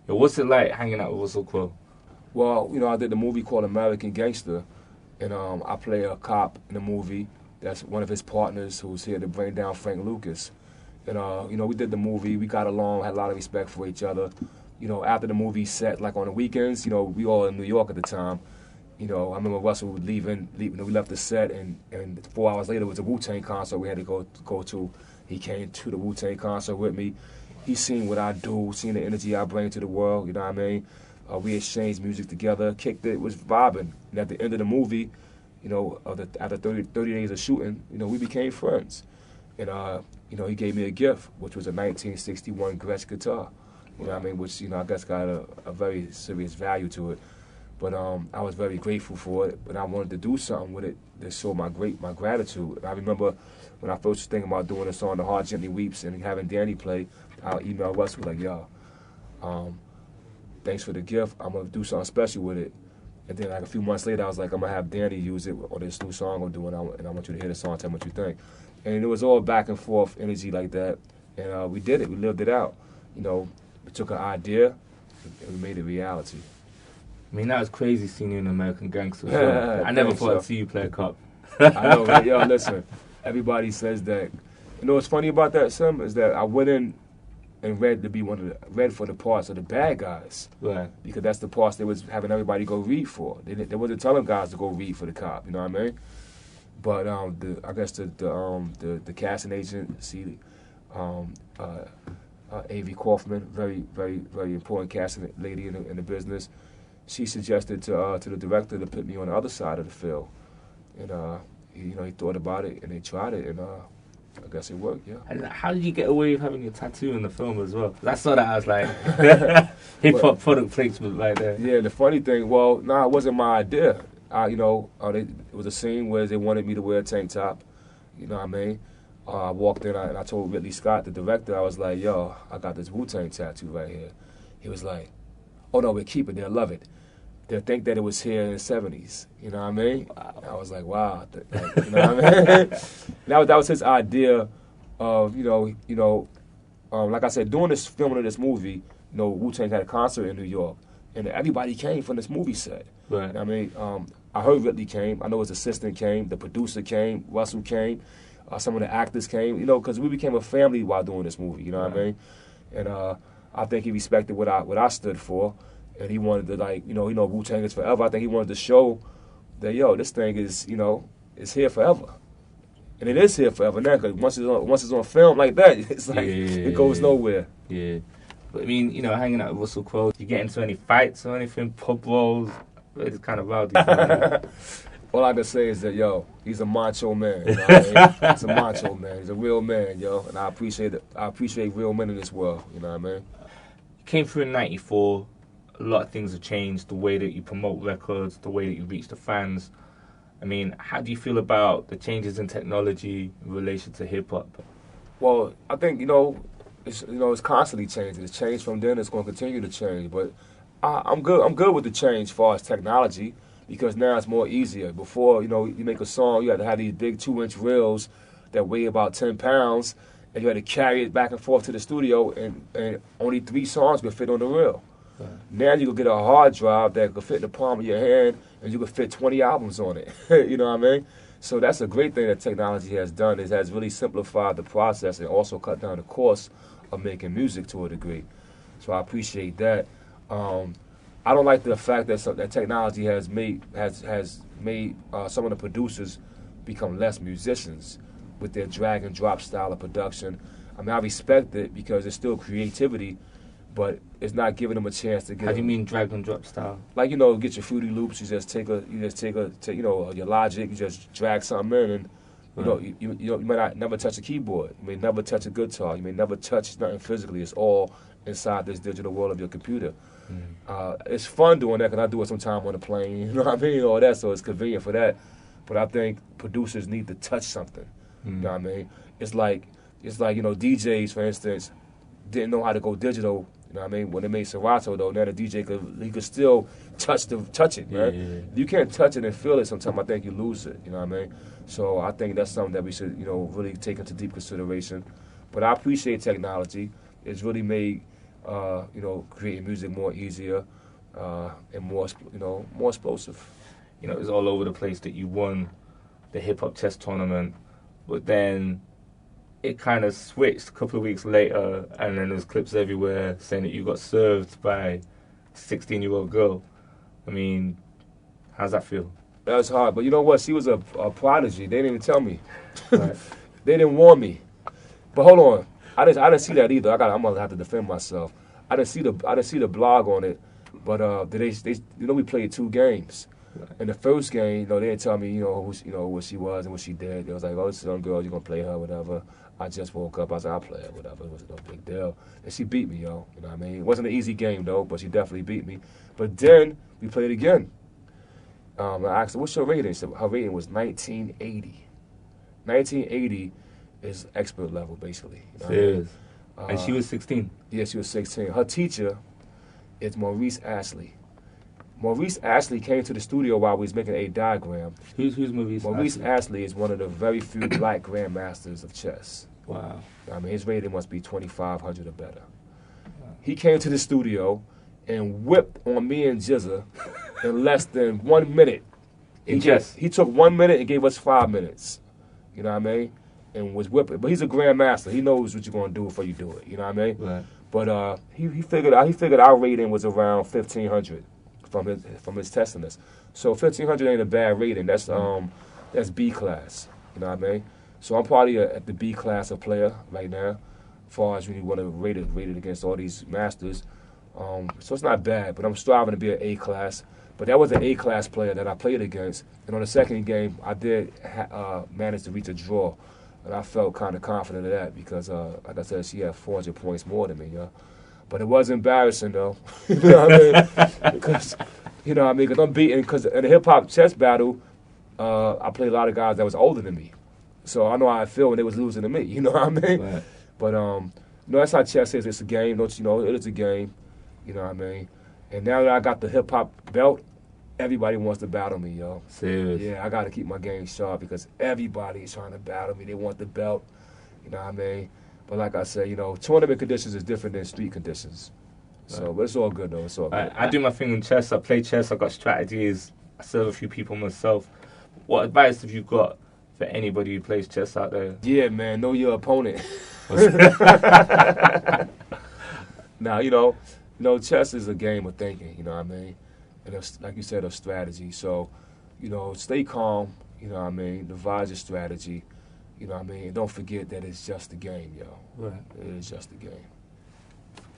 Yo, what's it like hanging out with Russell Crowe? Well, I did the movie called American Gangster, and I play a cop in the movie. That's one of his partners who's here to bring down Frank Lucas. And, we did the movie. We got along, had a lot of respect for each other. After the movie set, like on the weekends, we all in New York at the time. I remember Russell leaving. We left the set, and 4 hours later was a Wu-tang concert we had to go to. He came to the Wu-tang concert with me. He seen what I do, seen the energy I bring to the world, you know what I mean? We exchanged music together, kicked it, was vibing. And at the end of the movie, after 30 days of shooting, we became friends. And, he gave me a gift, which was a 1961 Gretsch guitar. You know what I mean? Which, I guess got a very serious value to it. But I was very grateful for it, but I wanted to do something with it to show my gratitude. And I remember when I first was thinking about doing a song, The Heart Gently Weeps, and having Danny play, I emailed Russell like, yo, thanks for the gift. I'm going to do something special with it. And then like a few months later, I was like, I'm going to have Danny use it on this new song I'm doing, and I want you to hear the song, tell me what you think. And it was all back and forth energy like that. And we did it. We lived it out. We took an idea, and we made it reality. I mean, that was crazy seeing you in American Gangster. So I never thought I'd see you play a cop. I know, right? Yo, listen, everybody says that. What's funny about that, Sim, is that I went in and read for the parts of the bad guys. Right. Because that's the parts they was having everybody go read for. They wasn't telling guys to go read for the cop, you know what I mean? But I guess the casting agent, A.V. Kaufman, very, very, very important casting lady in the business. She suggested to the director to put me on the other side of the field, and he thought about it and they tried it, and I guess it worked. Yeah. And how did you get away with having your tattoo in the film as well? I saw that, I was like, hip hop product placement right there. Yeah, the funny thing, it wasn't my idea. It was a scene where they wanted me to wear a tank top. You know what I mean? I walked in and I told Ridley Scott, the director, I was like, yo, I got this Wu-Tang tattoo right here. He was like, oh no, we'll keep it. They'll love it. They'll think that it was here in the 70s. You know what I mean? Wow. I was like, wow. You know what I mean? that was his idea of, like I said, doing this filming of this movie, Wu-Tang had a concert in New York, and everybody came from this movie set. Right. You know what I mean? I heard Ridley came. I know his assistant came. The producer came. Russell came. Some of the actors came. Because we became a family while doing this movie. You know what I mean? And I think he respected what I stood for. And he wanted to, Wu-Tang is forever. I think he wanted to show that, this thing is, it's here forever. And it is here forever now, because once it's on film like that, it's like, it goes nowhere. Yeah. But I mean, hanging out with Russell Crowe, you get into any fights or anything, pub brawls? It's kind of rowdy. All I can say is that, he's a macho man. You know what I mean? He's a macho man. He's a real man, and I appreciate it. I appreciate real men in this world. You know what I mean? You came through in '94. A lot of things have changed, the way that you promote records, the way that you reach the fans. I mean, how do you feel about the changes in technology in relation to hip-hop? Well, I think, it's constantly changing. It's changed from then, it's going to continue to change. But I'm good with the change as far as technology, because now it's more easier. Before, you make a song, you had to have these big 2-inch reels that weigh about 10 pounds, and you had to carry it back and forth to the studio, and only 3 songs could fit on the reel. Right. Now you can get a hard drive that could fit in the palm of your hand, and you can fit 20 albums on it. You know what I mean? So that's a great thing that technology has done. It has really simplified the process and also cut down the cost of making music to a degree. So I appreciate that. I don't like the fact that technology has made some of the producers become less musicians with their drag and drop style of production. I mean, I respect it because it's still creativity, but it's not giving them a chance to get. How do you mean drag and drop style? Like, get your Fruity Loops. You just take your Logic. You just drag something in, and you may not never touch a keyboard. You may never touch a guitar. You may never touch nothing physically. It's all inside this digital world of your computer. It's fun doing that because I do it sometime on a plane. You know what I mean? All that, so it's convenient for that. But I think producers need to touch something. You know what I mean? It's like DJs, for instance, didn't know how to go digital. You know what I mean? When they made Serato, though, now the DJ could still touch it, right? Yeah. You can't touch it and feel it. Sometimes I think you lose it. You know what I mean? So I think that's something that we should, really take into deep consideration. But I appreciate technology. It's really made creating music more easier and more explosive. You know, it was all over the place that you won the hip hop chess tournament, but then it kind of switched a couple of weeks later, and then there's clips everywhere saying that you got served by a 16-year-old girl. I mean, how's that feel? That was hard, but you know what? She was a prodigy. They didn't even tell me. Right. They didn't warn me. But hold on, I didn't see that either. I'm gonna have to defend myself. I didn't see the blog on it, but they we played 2 games. Right. In the first game, they didn't tell me what she was and what she did. It was like, oh, this young girl, you're gonna play her, whatever. I just woke up. I was like, I'll play her, whatever. It wasn't no big deal. And she beat me, yo. You know what I mean? It wasn't an easy game though, but she definitely beat me. But then we played again. I asked her, what's your rating? She said, her rating was 1980. 1980 is expert level, basically. You know what I mean? And she was 16. Yeah, she was 16. Her teacher is Maurice Ashley. Maurice Ashley came to the studio while we was making a diagram. Who's Maurice Ashley? Maurice Ashley is one of the very few black grandmasters of chess. Wow. I mean, his rating must be 2,500 or better. Wow. He came to the studio and whipped on me and Jizza in less than 1 minute. He took 1 minute and gave us 5 minutes. You know what I mean? And was whipping. But he's a grandmaster. He knows what you're gonna do before you do it. You know what I mean? Right. But he figured our rating was around 1,500 from his testing us. So 1,500 ain't a bad rating. That's B class. You know what I mean? So I'm probably at the B class of player right now, as far as when you want to rate it against all these masters. So it's not bad, but I'm striving to be an A class. But that was an A class player that I played against. And on the second game, I did manage to reach a draw. And I felt kind of confident of that because, like I said, she had 400 points more than me, yeah. But it was embarrassing, though. You know what I mean? Because, because I'm beating, because in the hip-hop chess battle, I played a lot of guys that was older than me. So I know how I feel when they was losing to me, you know what I mean? Right. But, that's how chess is. It's a game, don't you know? It is a game, you know what I mean? And now that I got the hip-hop belt, everybody wants to battle me, yo. Serious? Yeah, I got to keep my game sharp because everybody is trying to battle me. They want the belt, you know what I mean? But like I said, tournament conditions is different than street conditions. So, but it's all good, though. It's all good. I do my thing in chess. I play chess. I got strategies. I serve a few people myself. What advice have you got for anybody who plays chess out there? Yeah, man, know your opponent. Now, chess is a game of thinking, you know what I mean? And it's, like you said, a strategy. So, stay calm, you know what I mean? Devise your strategy, you know what I mean? And don't forget that it's just a game, yo. Right. It is just a game.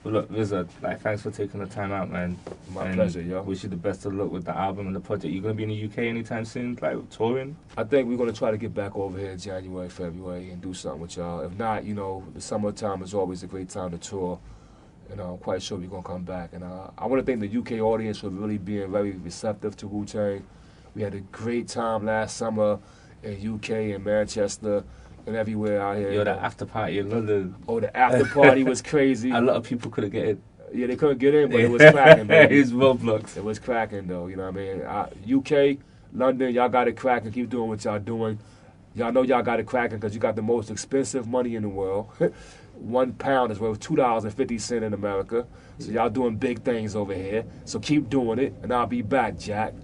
Well, look, Rizza, thanks for taking the time out, man. My pleasure, yo. Wish you the best of luck with the album and the project. You going to be in the UK anytime soon, touring? I think we're going to try to get back over here in January, February, and do something with y'all. If not, the summertime is always a great time to tour. And I'm quite sure we're going to come back. And I want to thank the UK audience for really being very receptive to Wu-Tang. We had a great time last summer in UK and Manchester and everywhere out here. Yo, that after party in London. Oh, the after party was crazy. A lot of people couldn't get in. Yeah, they couldn't get in, but it was cracking, man. It's roadblocks. It was cracking, though, you know what I mean? UK, London, y'all got it cracking. Keep doing what y'all doing. Y'all know y'all got it cracking because you got the most expensive money in the world. £1 is worth $2.50 in America. So y'all doing big things over here. So keep doing it, and I'll be back, Jack.